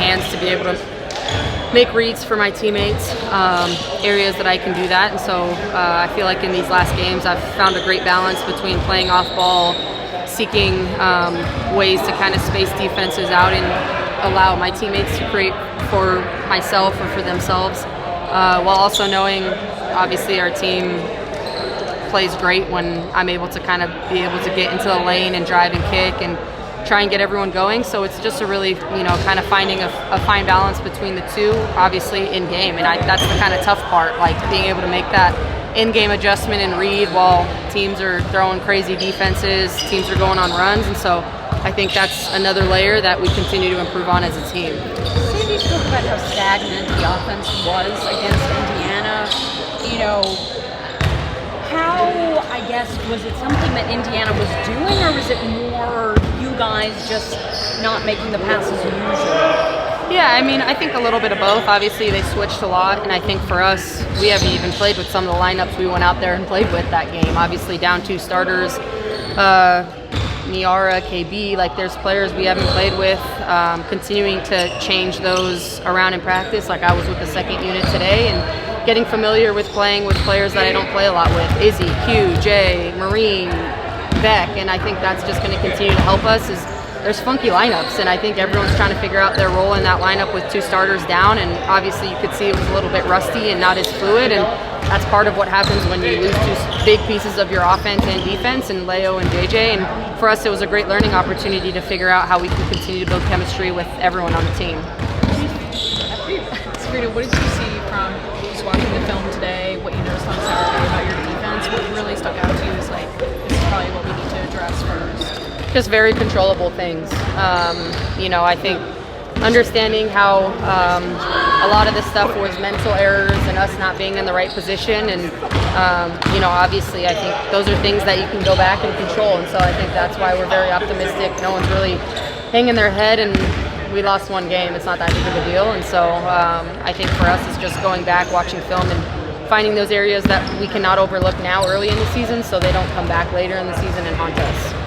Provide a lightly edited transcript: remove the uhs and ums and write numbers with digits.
hands to be able to make reads for my teammates, areas that I can do that. And so I feel like in these last games I've found a great balance between playing off ball, seeking ways to kind of space defenses out and allow my teammates to create for myself or for themselves, while also knowing obviously our team plays great when I'm able to kind of be able to get into the lane and drive and kick and try and get everyone going. So it's just a really, kind of finding a fine balance between the two, obviously in game. And that's the kind of tough part, like being able to make that in-game adjustment and read while teams are throwing crazy defenses, teams are going on runs. And so I think that's another layer that we continue to improve on as a team. Sandy spoke about how stagnant the offense was against Indiana. How, I guess, was it something that Indiana was doing, or was it more you guys just not making the passes usual? Yeah, I think a little bit of both. Obviously, they switched a lot, and I think for us, we haven't even played with some of the lineups we went out there and played with that game. Obviously, down 2 starters, Niara, KB, like there's players we haven't played with, continuing to change those around in practice. Like I was with the second unit today and getting familiar with playing with players that I don't play a lot with, Izzy, Q, Jay, Marine, Beck, and I think that's just going to continue to help us. Is there's funky lineups, and I think everyone's trying to figure out their role in that lineup with 2 starters down, and obviously you could see it was a little bit rusty and not as fluid, and that's part of what happens when you lose 2 big pieces of your offense and defense, and Leo and JJ, and for us it was a great learning opportunity to figure out how we can continue to build chemistry with everyone on the team. Sabrina, what did you see from just watching the film today, what you noticed on Saturday about your defense? What really stuck out to you is like, this is probably what we need to address first? Just very controllable things. I think understanding how a lot of this stuff was mental errors and us not being in the right position, and obviously I think those are things that you can go back and control, and so I think that's why we're very optimistic. No one's really hanging their head, and we lost 1 game. It's not that big of a deal, and so I think for us it's just going back, watching film, and finding those areas that we cannot overlook now early in the season so they don't come back later in the season and haunt us.